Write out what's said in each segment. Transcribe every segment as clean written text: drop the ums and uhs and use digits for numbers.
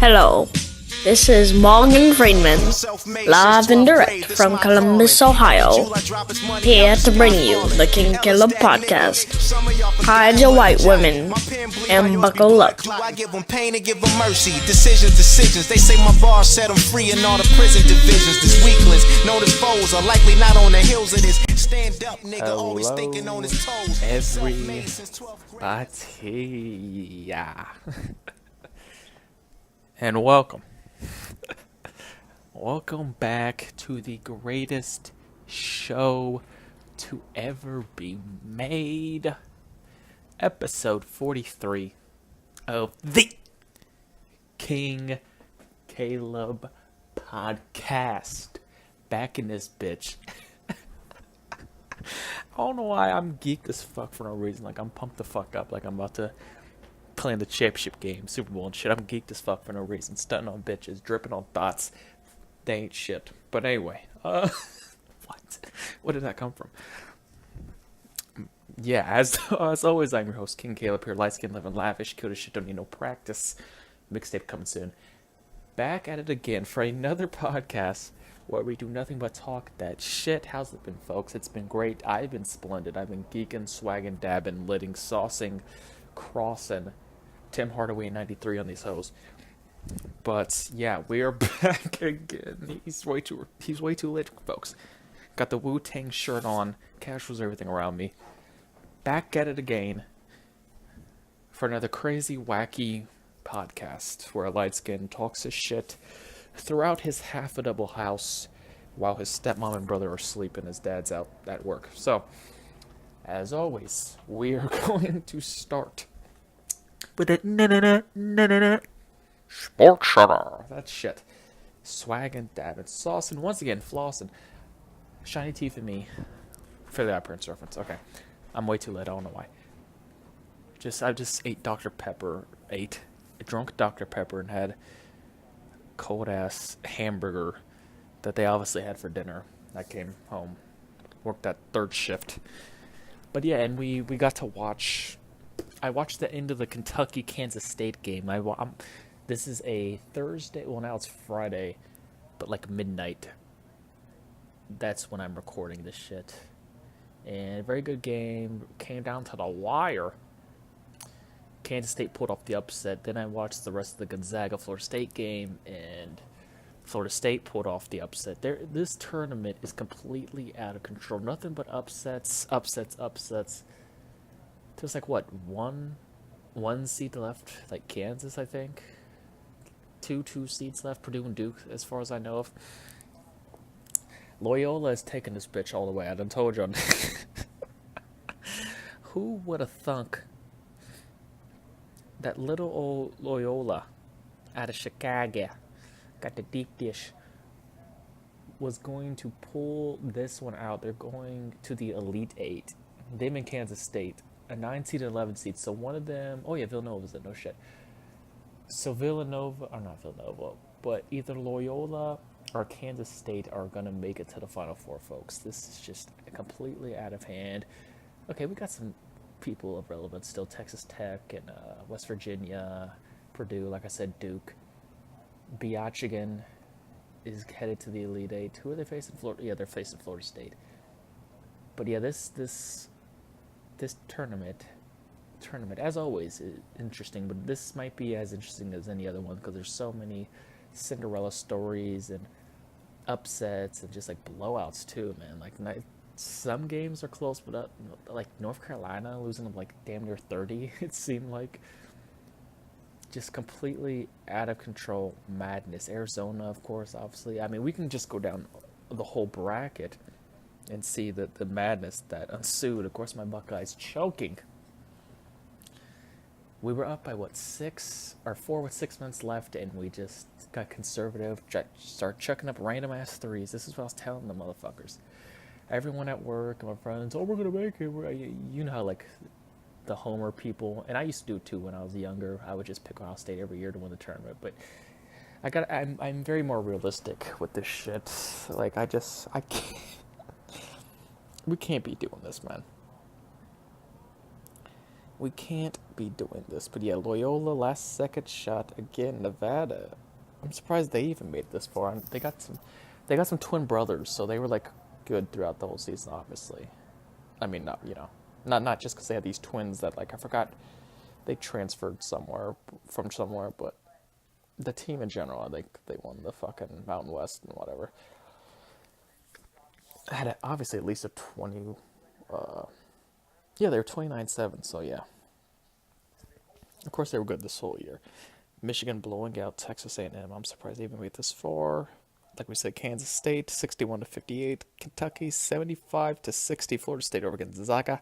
Hello, this is Morgan Friedman, live and direct from Columbus, Ohio, here to bring you the King Kaleb podcast. Hide your white women and buckle up. I give them pain and give them mercy. Decisions. They say my bars set them free in all the prison divisions. These weaklings, known as foes, are likely not on the hills of this. Stand up, nigga, always thinking on his toes. Everybody. And welcome. Welcome back to the greatest show to ever be made. Episode 43 of the King Kaleb podcast. Back in this bitch. I don't know why I'm geeked as fuck for no reason. Like, I'm pumped the fuck up. Like, I'm about to play in the championship game, Super Bowl and shit. I'm geeked as fuck for no reason. Stunting on bitches, dripping on thoughts. They ain't shit. But anyway, what? Where did that come from? Yeah, as always, I'm your host, King Kaleb here. Light skin, living lavish, cute as shit, don't need no practice. Mixtape coming soon. Back at it again for another podcast where we do nothing but talk that shit. How's it been, folks? It's been great. I've been splendid. I've been geeking, swagging, dabbing, litting, saucing, crossing Tim Hardaway 93 on these hoes. But yeah, we are back again. He's way too lit, folks. Got the Wu-Tang shirt on, casuals everything around me. Back at it again for another crazy, wacky podcast where a light skin talks his shit throughout his half a double house while his stepmom and brother are asleep and his dad's out at work. So, as always, we are going to start with a sports center. That shit. Swagging, dabbing, saucing, once again, flossing. Shiny teeth in me. For the appearance reference. Okay. I'm way too late, I don't know why. I just ate Dr. Pepper. Drunk Dr. Pepper and had cold ass hamburger that they obviously had for dinner. I came home. Worked that third shift. But yeah, and we got to watch. I watched the end of the Kentucky-Kansas State game. This is a Thursday. Well, now it's Friday, but like midnight. That's when I'm recording this shit. And very good game. Came down to the wire. Kansas State pulled off the upset. Then I watched the rest of the Gonzaga-Florida State game, and Florida State pulled off the upset. This tournament is completely out of control. Nothing but upsets. There's like, what, one seed left? Like Kansas, I think. Two seeds left, Purdue and Duke, as far as I know of. Loyola is taking this bitch all the way. I done told you. Who would have thunk that little old Loyola out of Chicago, got the deep dish, was going to pull this one out? They're going to the Elite Eight. Them in Kansas State, a 9 seed and 11 seed. So one of them, oh yeah, Villanova's in, no shit. So but either Loyola or Kansas State are going to make it to the Final Four, folks. This is just completely out of hand. Okay, we got some people of relevance still. Texas Tech and West Virginia, Purdue, like I said, Duke. Michigan is headed to the Elite Eight. Who are they facing? Florida? Yeah, they're facing Florida State. But yeah, this tournament, as always, is interesting. But this might be as interesting as any other one because there's so many Cinderella stories and upsets and just like blowouts too, man. Like some games are close, but like North Carolina losing like damn near 30, it seemed like. Just completely out of control madness. Arizona, of course, obviously. I mean, we can just go down the whole bracket and see the madness that ensued. Of course, my Buckeyes choking. We were up by, 4 with 6 minutes left, and we just got conservative, started chucking up random-ass threes. This is what I was telling the motherfuckers. Everyone at work and my friends, we're going to make it. You know how, like, the homer people, and I used to do it too when I was younger. I would just pick Ohio State every year to win the tournament, but I'm very more realistic with this shit. Like, I can't. We can't be doing this, man. We can't be doing this. But yeah, Loyola, last second shot again. Nevada. I'm surprised they even made this far. They got some twin brothers, so they were like good throughout the whole season. Obviously, I mean, not just because they had these twins that like I forgot they transferred from somewhere, but the team in general, I think they won the fucking Mountain West and whatever. Had obviously at least a 20. Yeah, they were 29-7. So yeah. Of course, they were good this whole year. Michigan blowing out Texas A&M. I'm surprised they even made this far. Like we said, Kansas State 61-58. Kentucky 75-60. Florida State over Gonzaga.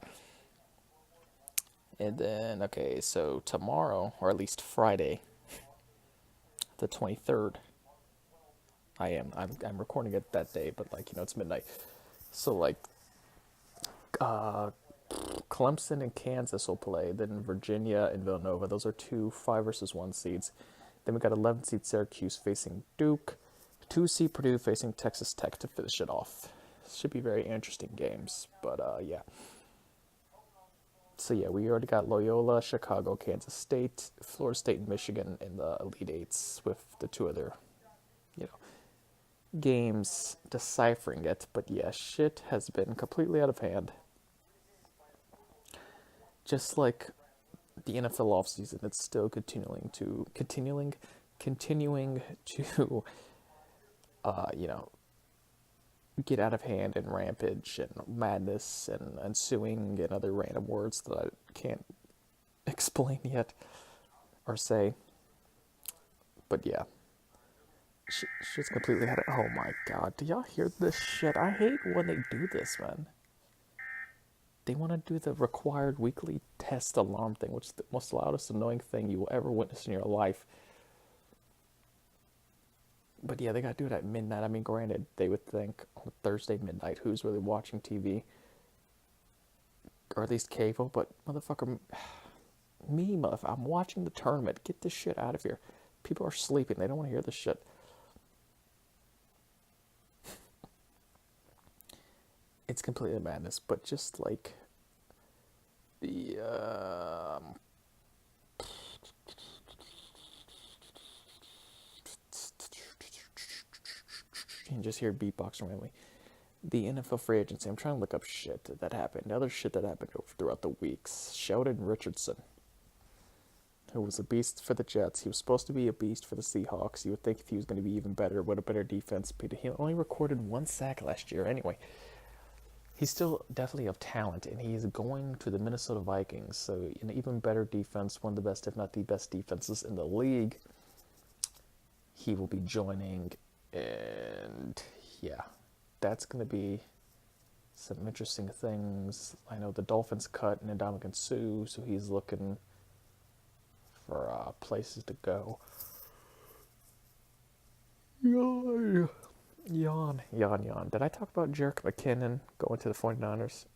And then okay, so tomorrow, or at least Friday, the 23rd. I'm recording it that day, but like it's midnight. So like, Clemson and Kansas will play. Then Virginia and Villanova. Those are 5 versus 1 seeds. Then we got 11 seed Syracuse facing Duke. 2 seed Purdue facing Texas Tech to finish it off. Should be very interesting games. But yeah. So yeah, we already got Loyola, Chicago, Kansas State, Florida State, and Michigan in the Elite Eights with the 2 other, games deciphering it. But yeah, shit has been completely out of hand. Just like the NFL offseason, it's still continuing to get out of hand and rampage and madness and ensuing and other random words that I can't explain yet or say. But yeah, shit's completely had it. Oh my god, do y'all hear this shit? I hate when they do this, man. They want to do the required weekly test alarm thing, which is the most loudest, annoying thing you will ever witness in your life. But yeah, they gotta do it at midnight. I mean, granted, they would think on Thursday midnight, who's really watching TV? Or at least cable, but motherfucker, I'm watching the tournament. Get this shit out of here. People are sleeping. They don't want to hear this shit. It's completely madness, but just like the you can just hear beatbox randomly. The NFL free agency. I'm trying to look up shit that happened. Other shit that happened throughout the weeks. Sheldon Richardson, who was a beast for the Jets. He was supposed to be a beast for the Seahawks. You would think if he was going to be even better, with a better defense. But he only recorded 1 sack last year. Anyway, he's still definitely of talent, and he's going to the Minnesota Vikings. So an even better defense, one of the best, if not the best defenses in the league. He will be joining, and yeah, that's going to be some interesting things. I know the Dolphins cut Ndamukong Suh, so he's looking for places to go. Yawn. Did I talk about Jerick McKinnon going to the 49ers?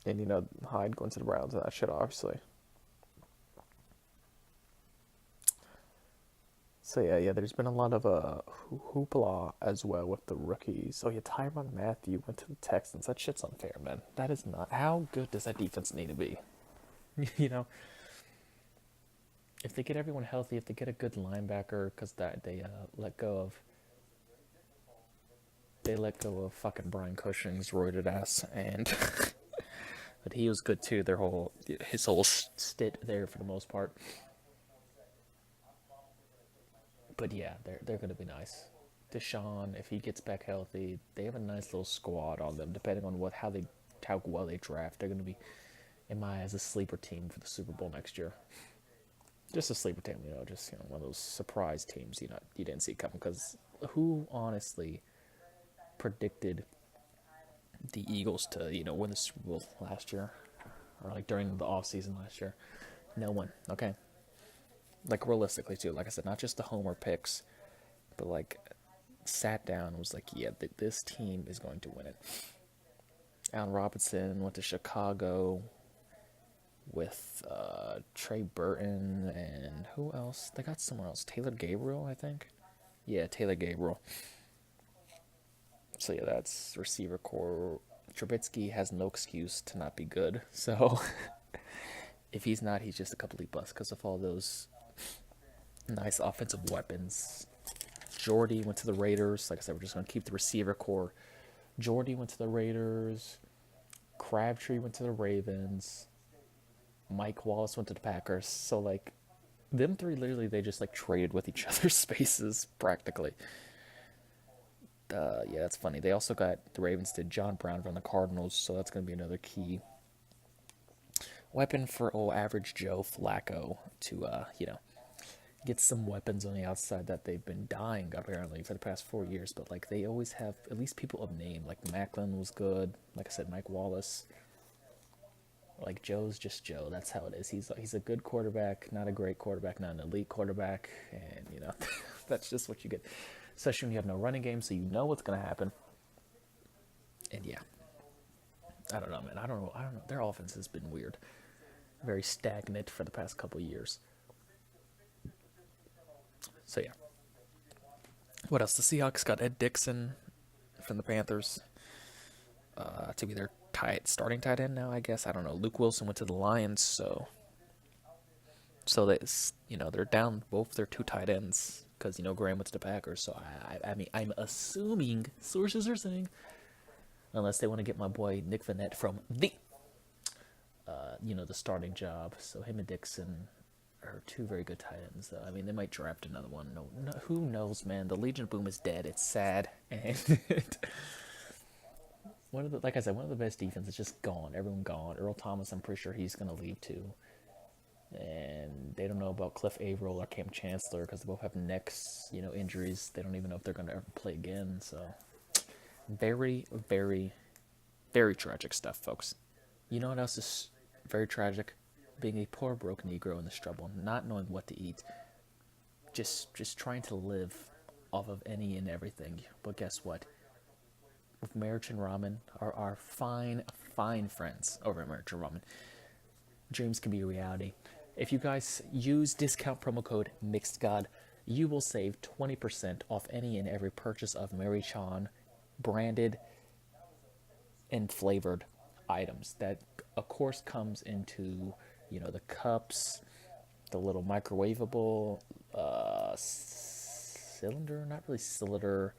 And, Hyde going to the Browns and that shit, obviously. So, yeah, there's been a lot of hoopla as well with the rookies. Oh, yeah, Tyrann Mathieu went to the Texans. That shit's unfair, man. That is not... How good does that defense need to be? If they get everyone healthy, if they get a good linebacker, because they let go of fucking Brian Cushing's roided ass, and but he was good too. His whole stint there for the most part. But yeah, they're gonna be nice. Deshaun, if he gets back healthy, they have a nice little squad on them. Depending on how well they draft, they're gonna be, in my eyes, a sleeper team for the Super Bowl next year. Just a sleeper team, just one of those surprise teams you didn't see coming. Because who honestly predicted the Eagles to win the Super Bowl last year, or like during the off season last year? No one. Okay. Like realistically too, like I said, not just the homer picks, but like sat down and was like, yeah, this team is going to win it. Allen Robinson went to Chicago with Trey Burton and who else? They got somewhere else. Taylor Gabriel, I think. Yeah, Taylor Gabriel. So yeah, that's receiver core. Trubisky has no excuse to not be good. So if he's not, he's just a complete bust because of all those nice offensive weapons. Jordy went to the Raiders. Like I said, we're just going to keep the receiver core. Jordy went to the Raiders. Crabtree went to the Ravens. Mike Wallace went to the Packers. So, like, them three, literally, they just, like, traded with each other's spaces, practically. Yeah, that's funny. They also got, the Ravens did John Brown from the Cardinals, so that's going to be another key weapon for old average Joe Flacco to, get some weapons on the outside that they've been dying, apparently, for the past 4 years. But, like, they always have at least people of name. Like, Macklin was good. Like I said, Mike Wallace. Like, Joe's just Joe. That's how it is. He's a good quarterback, not a great quarterback, not an elite quarterback. And, that's just what you get. Especially when you have no running game, so you know what's going to happen. And, yeah. I don't know, man. I don't know. Their offense has been weird. Very stagnant for the past couple of years. So, yeah. What else? The Seahawks got Ed Dixon from the Panthers to be their starting tight end now, I guess. I don't know. Luke Wilson went to the Lions, so they're down both their two tight ends because, Graham went to the Packers. So, I mean, I'm assuming, sources are saying, unless they want to get my boy Nick Vannett from the starting job. So, him and Dixon are two very good tight ends, though. I mean, they might draft another one. No, who knows, man? The Legion of Boom is dead. It's sad. And like I said, one of the best defenses is just gone. Everyone gone. Earl Thomas, I'm pretty sure he's going to leave, too. And they don't know about Cliff Averill or Cam Chancellor because they both have necks, injuries. They don't even know if they're going to ever play again. So, very, very, very tragic stuff, folks. You know what else is very tragic? Being a poor, broke Negro in the struggle, not knowing what to eat, just trying to live off of any and everything. But guess what? With Mrach and Ramen, our fine, fine friends over at Mrach and Ramen, dreams can be a reality. If you guys use discount promo code MixedGod, you will save 20% off any and every purchase of Mary Chan branded and flavored items. That, of course, comes into the cups, the little microwavable cylinder, not really cylinder,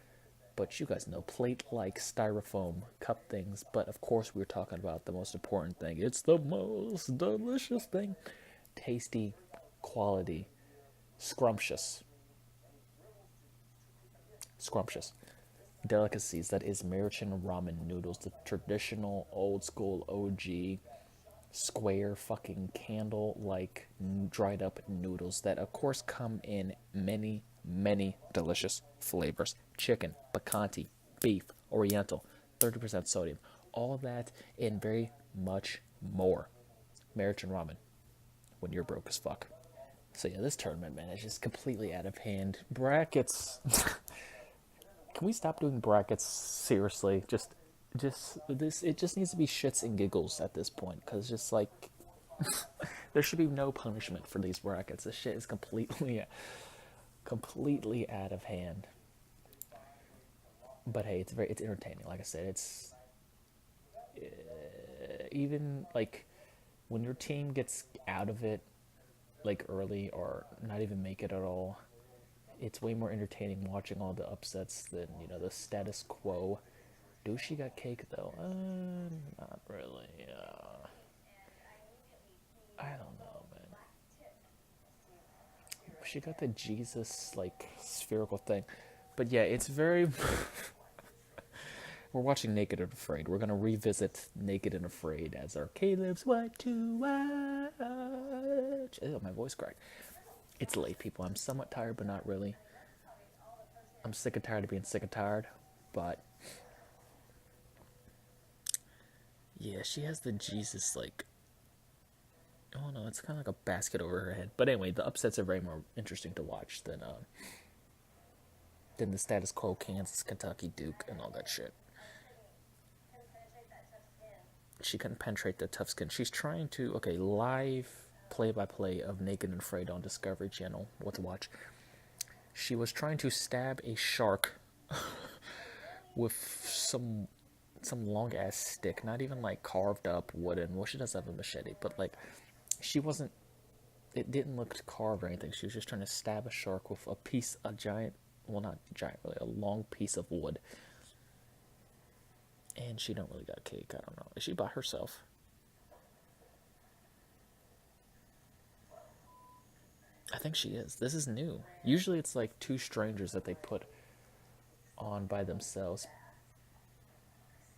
but you guys know, plate-like styrofoam cup things. But, of course, we're talking about the most important thing. It's the most delicious thing. Tasty, quality, scrumptious delicacies. That is American ramen noodles, the traditional, old-school, OG square fucking candle-like dried up noodles that of course come in many, many delicious flavors. Chicken, picante, beef, oriental, 30% sodium, all that and very much more. American ramen when you're broke as fuck. So yeah, this tournament, man, is just completely out of hand. Brackets. Can we stop doing brackets? Seriously, just this. It just needs to be shits and giggles at this point, because just like there should be no punishment for these brackets. This shit is completely out of hand. But hey, it's entertaining. Like I said, it's even like when your team gets out of it like early or not even make it at all. It's way more entertaining watching all the upsets than, the status quo. Douchey got cake, though. Not really. I don't know, man. She got the Jesus, spherical thing. But yeah, it's very... We're watching Naked and Afraid. We're going to revisit Naked and Afraid as our Kaleb's What to Watch. Ew, my voice cracked. It's late, people. I'm somewhat tired, but not really. I'm sick and tired of being sick and tired, but... Yeah, she has the Jesus, oh no, it's kind of like a basket over her head. But anyway, the upsets are very more interesting to watch than the status quo Kansas, Kentucky, Duke, and all that shit. She couldn't penetrate the tough skin. She's trying to, live play-by-play of Naked and Afraid on Discovery Channel. What to watch. She was trying to stab a shark with some long-ass stick. Not even, carved up wooden. Well, she does have a machete, but, she wasn't, it didn't look carved or anything. She was just trying to stab a shark with a giant, well, not giant, really, a long piece of wood. And she don't really got cake. I don't know. Is she by herself? I think she is. This is new. Usually it's like two strangers that they put on by themselves.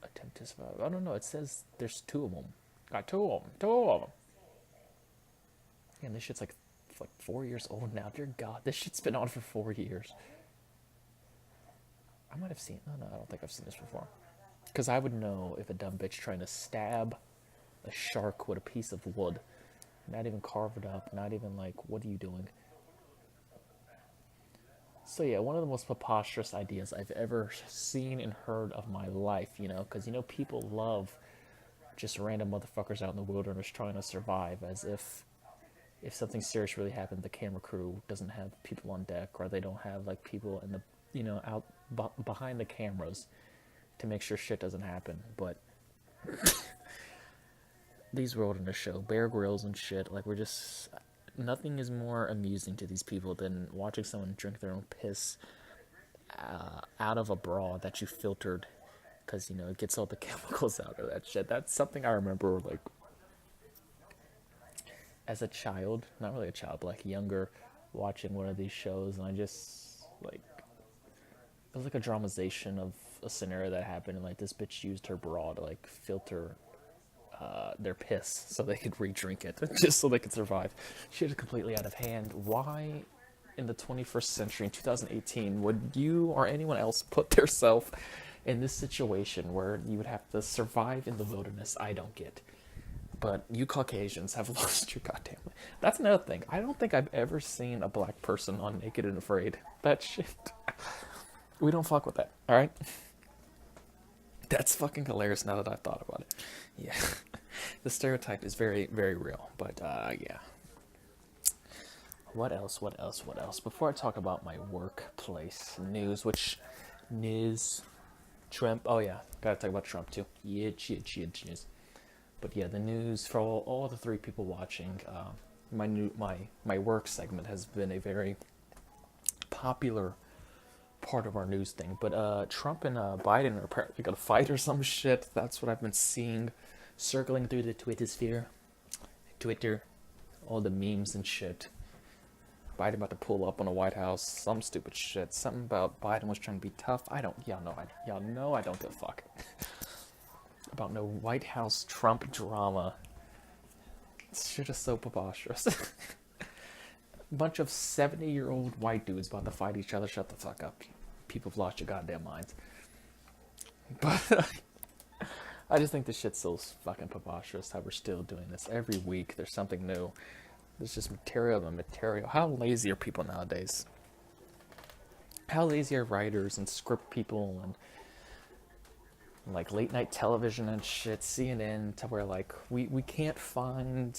Attempt to survive. I don't know. It says there's two of them. Got two of them. Two of them. And this shit's like 4 years old now. Dear God, this shit's been on for 4 years. I might have seen. No, I don't think I've seen this before. Because I would know if a dumb bitch trying to stab a shark with a piece of wood. Not even carve it up. Not even like, what are you doing? So yeah, one of the most preposterous ideas I've ever seen and heard of my life, you know, because, you know, people love just random motherfuckers out in the wilderness trying to survive, as if something serious really happened, the camera crew doesn't have people on deck, or they don't have, like, people in the, you know, out behind the cameras to make sure shit doesn't happen. But these wilderness show, Bear Grylls and shit, like, we're just... Nothing is more amusing to these people than watching someone drink their own piss out of a bra that you filtered, because, you know, it gets all the chemicals out of that shit. That's something I remember, like, as a child, not really a child, but like younger, watching one of these shows, and I just, like, it was like a dramatization of a scenario that happened, and, like, this bitch used her bra to, like, filter their piss so they could re-drink it, just so they could survive. Shit is completely out of hand. Why, in the 21st century, in 2018, would you or anyone else put themselves in this situation where you would have to survive in the wilderness? I don't get. But you Caucasians have lost your goddamn mind. That's another thing. I don't think I've ever seen a black person on Naked and Afraid. That shit. We don't fuck with that, alright? That's fucking hilarious now that I've thought about it. Yeah. The stereotype is very, very real. But, yeah. What else? Before I talk about my workplace news, which news... Trump... Oh, yeah. Gotta talk about Trump, too. Yeah. But, yeah, the news for all the three people watching, my work segment has been a very popular part of our news thing. But Trump and Biden are apparently gonna fight or some shit. That's what I've been seeing circling through the Twitter, all the memes and shit. Biden about to pull up on the White House, some stupid shit. Something about Biden was trying to be tough. Y'all know I don't give a fuck about no White House Trump drama. This shit is so preposterous. Bunch of 70-year-old white dudes about to fight each other. Shut the fuck up. People have lost your goddamn minds. But I just think this shit's so fucking preposterous how we're still doing this. Every week there's something new. There's just material and material. How lazy are people nowadays? How lazy are writers and script people and like late night television and shit, CNN, to where like we can't find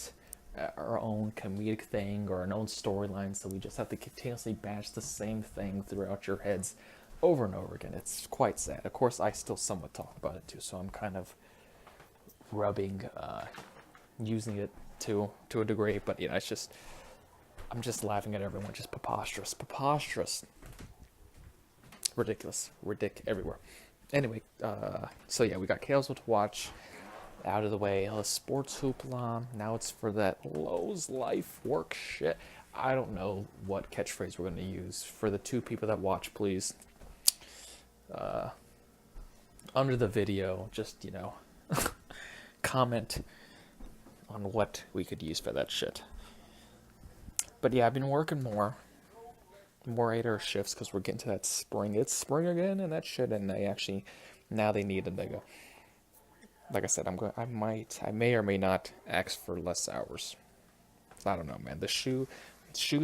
our own comedic thing or our own storyline, so we just have to continuously bash the same thing throughout your heads over and over again. It's quite sad. Of course, I still somewhat talk about it too, so I'm kind of using it to a degree, but yeah, it's just, I'm just laughing at everyone. Just preposterous, ridiculous, everywhere. Anyway, so yeah, we got Kaleb to watch out of the way. Sports hoopla. Now it's for that Lowe's life work shit. I don't know what catchphrase we're going to use. For the two people that watch, please, under the video, just, you know, comment on what we could use for that shit. But yeah, I've been working more 8-hour shifts because we're getting to that spring. It's spring again and that shit, and now they need it. They go. Like I said, I may or may not ask for less hours. I don't know, man. The shoes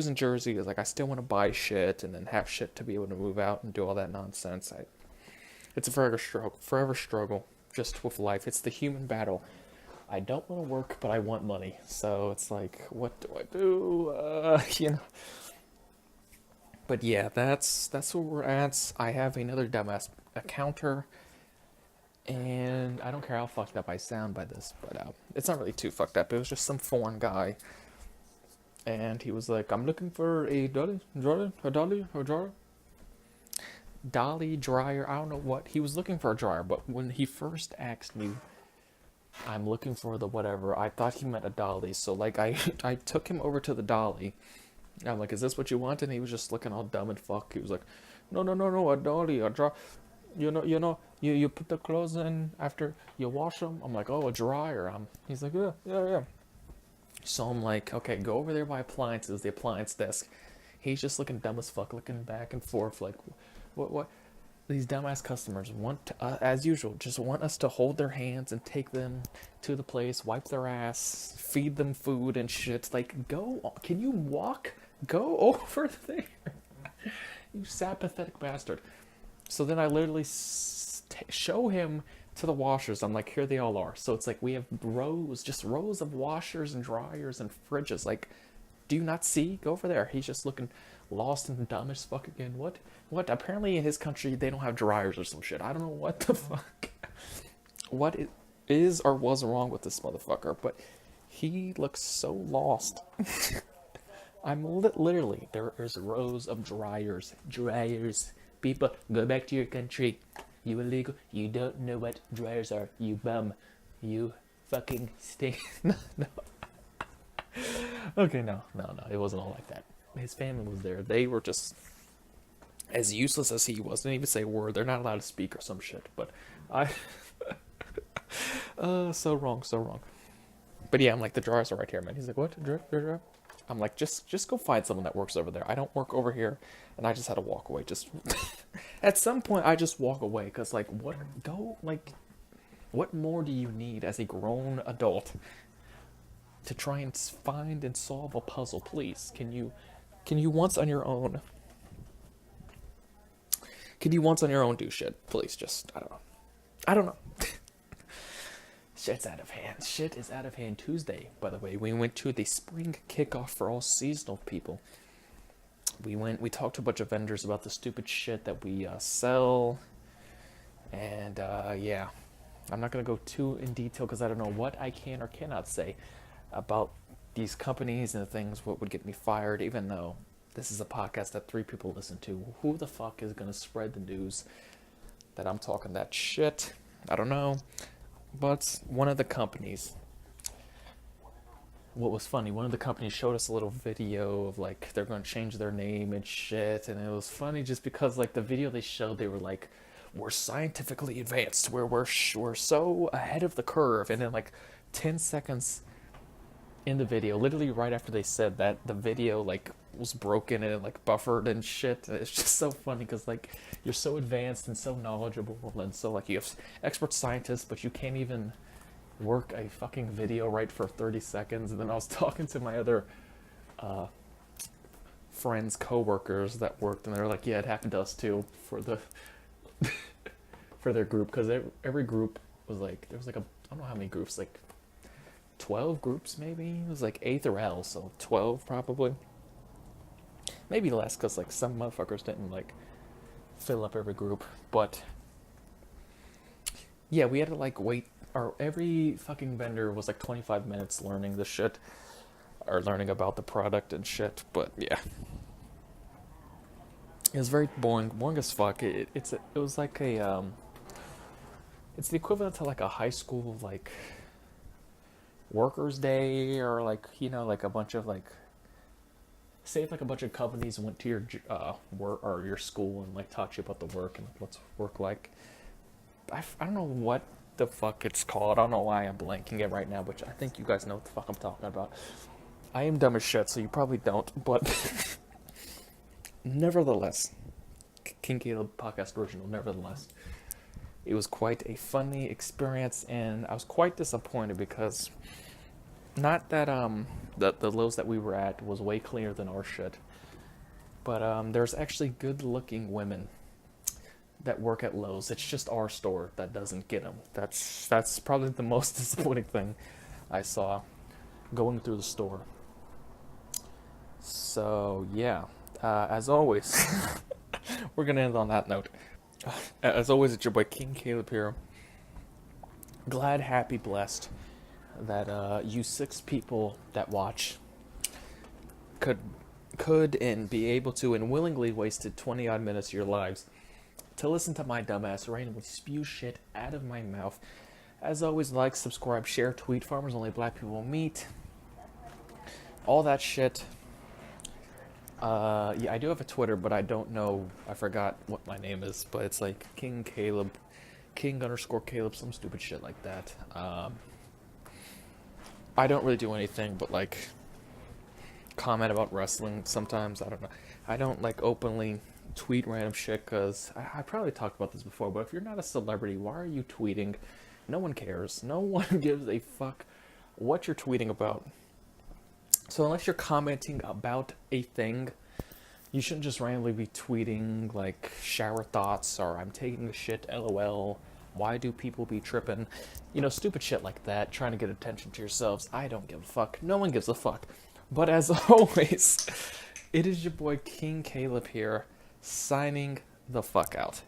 and jersey is like, I still want to buy shit and then have shit to be able to move out and do all that nonsense. It's a forever struggle just with life. It's the human battle. I don't want to work, but I want money. So it's like, what do I do? You know. But yeah, that's where we're at. I have another dumbass encounter And I don't care how fucked up I sound by this, but it's not really too fucked up. It was just some foreign guy. And he was like, I'm looking for a dolly dryer. I don't know what. He was looking for a dryer, but when he first asked me, I'm looking for the whatever, I thought he meant a dolly. So, like, I took him over to the dolly. I'm like, is this what you want? And he was just looking all dumb and fuck. He was like, no, a dolly, a dryer. You put the clothes in after you wash them. I'm like, oh, a dryer. He's like, yeah. So I'm like, okay, go over there by appliances, the appliance desk. He's just looking dumb as fuck, looking back and forth, like, what? These dumbass customers want, as usual, just want us to hold their hands and take them to the place, wipe their ass, feed them food and shit. Like, can you walk? Go over there. You sad, pathetic bastard. So then I literally show him to the washers. I'm like, here they all are. So it's like we have rows of washers and dryers and fridges. Like, do you not see? Go over there. He's just looking lost and dumb as fuck again. What? Apparently in his country they don't have dryers or some shit. I don't know what the fuck. What is or was wrong with this motherfucker, but he looks so lost. I'm literally, there is rows of dryers. People, go back to your country. You illegal. You don't know what dryers are. You bum. You fucking stink. No. Okay, no. It wasn't all like that. His family was there. They were just as useless as he was. Didn't even say a word. They're not allowed to speak or some shit. But so wrong. But yeah, I'm like, the dryers are right here, man. He's like, what? Dryer? I'm like, just go find someone that works over there. I don't work over here, and I just had to walk away. Just at some point, I just walk away because, like, what more do you need as a grown adult to try and find and solve a puzzle? Please, can you once on your own? Can you once on your own do shit? Please, just I don't know. Shit's out of hand. Shit is out of hand. Tuesday, by the way, we went to the spring kickoff for all seasonal people. We talked to a bunch of vendors about the stupid shit that we sell. And, yeah. I'm not going to go too in detail because I don't know what I can or cannot say about these companies and the things what would get me fired, even though this is a podcast that 3 people listen to. Who the fuck is going to spread the news that I'm talking that shit? I don't know. But one of the companies, what was funny, one of the companies showed us a little video of, like, they're going to change their name and shit. And it was funny just because, like, the video they showed, they were like, we're scientifically advanced. We're so ahead of the curve. And then, like, 10 seconds in the video, literally right after they said that, the video, like, was broken and, like, buffered and shit. It's just so funny because, like, you're so advanced and so knowledgeable, and so, like, you have expert scientists, but you can't even work a fucking video right for 30 seconds. And then I was talking to my other friends, co-workers that worked, and they were like, yeah, it happened to us too, for their group, because every group was like, there was like I don't know how many groups, like 12 groups maybe. It was like 8th or L, so 12 probably, maybe less, because like some motherfuckers didn't like fill up every group. But yeah, we had to like wait, or every fucking vendor was like 25 minutes learning the shit, or learning about the product and shit. But yeah, it was very boring as fuck. It was like a it's the equivalent to like a high school like workers' day, or like, you know, like a bunch of like, say if like a bunch of companies went to your work or your school and like taught you about the work and what's work like. I don't know what the fuck it's called. I don't know why I'm blanking it right now, but I think you guys know what the fuck I'm talking about. I am dumb as shit, so you probably don't, but nevertheless, King Kaleb podcast original, nevertheless, it was quite a funny experience, and I was quite disappointed because, not that the Lowe's that we were at was way cleaner than our shit, but there's actually good looking women that work at Lowe's. It's just our store that doesn't get them. That's probably the most disappointing thing I saw going through the store. So yeah, as always, we're gonna end on that note. As always, it's your boy King Kaleb here. glad, happy, blessed that you 6 people that watch could and be able to and willingly wasted 20 odd minutes of your lives to listen to my dumbass randomly spew shit out of my mouth. As always, like, subscribe, share, tweet, farmers only black people meet, all that shit. Yeah, I do have a Twitter, but I don't know, I forgot what my name is, but it's like King Kaleb, King_Kaleb, some stupid shit like that. I don't really do anything but, like, comment about wrestling sometimes. I don't know. I don't, like, openly tweet random shit, because I probably talked about this before, but if you're not a celebrity, why are you tweeting? No one cares. No one gives a fuck what you're tweeting about. So unless you're commenting about a thing, you shouldn't just randomly be tweeting, like, shower thoughts, or I'm taking a shit, LOL, why do people be tripping? You know, stupid shit like that, trying to get attention to yourselves. I don't give a fuck. No one gives a fuck. But as always, it is your boy King Kaleb here, signing the fuck out.